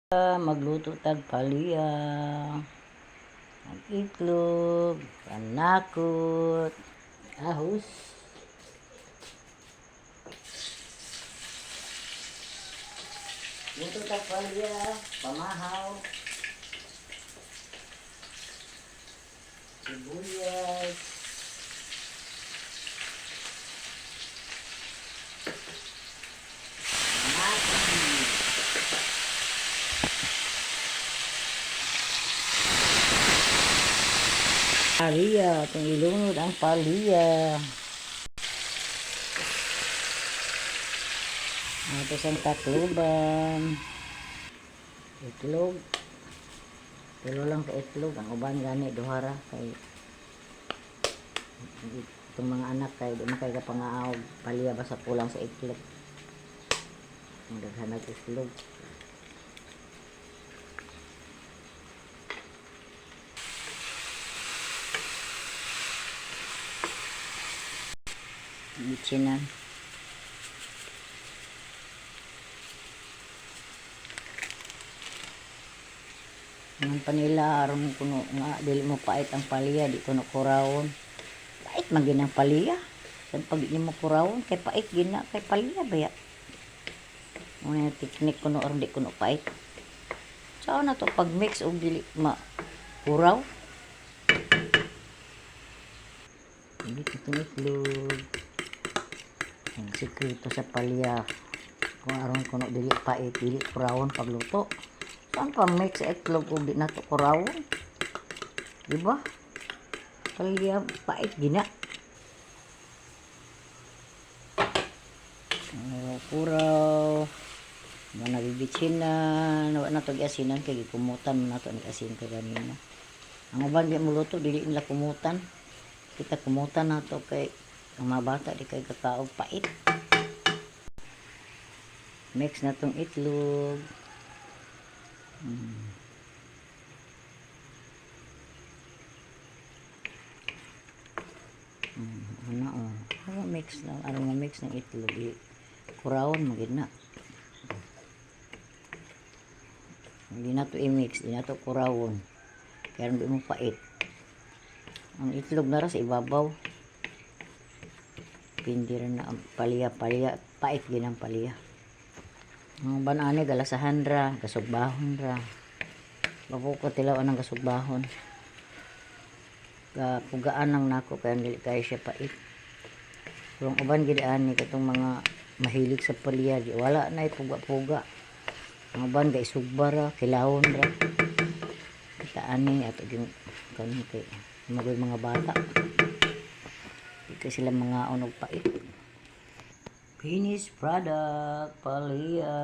Magluto tag palya, ang itlog, panakot, ahos. Luto tag palya, pamahaw, sibuyas, palya, itong ilunod ang palya. Tapos ang takluban, itlog, pero lang ka itlog, ang uban gani duhara kay itong mga anak kay di man kay kapangaawag palya basta pulang sa itlog. Ang daghanag itlog. Bichinan. Ang panila aron kuno nga dili mo pait ang palya di kuno kurawon. Pait man gid ang palya. San pag di mo kurawon kay pait gina kay palya baya. Mo teknik kuno aron di kuno pait. Sao na to pag mix og dili ma kuraw. Dili ito itlog. Ang sikreto sa palya kung aron kuno dili pait dili kurawon pagluto. Saan pa mix itlog kung di na ito kurawon? Diba? Palya pait gina. Kuraw. Mga nabibitsin na. Nawa na ito giasinan. Kaya kumutan mo na ito ni-asin ka ganina. Ang uban di mo luto, dili nila kumutan. Kita kumutan na ito kay ang mga bata di kay kakaog pait. Mix na itong itlog. Ano mix na ano mix ng itlog kurawon magid na hindi na to i-mix di na to kurawon kaya hindi mo pait ang itlog na ra sa ibabaw pindi rin na ang palya pait gid ang palya ang banane galasahan ra gasugbahon ra mabukot tilaw ang gasugbahon pugaan lang nako kaya dili kay siya pait. Kung uban gid ani katong mga mahilig sa palya di wala na puga-puga. Ang uban kay sugbara, kilawon ra. Kita ani ato gyud kanon kay mga bata. Ito sila mga unog pait. Finished product palya.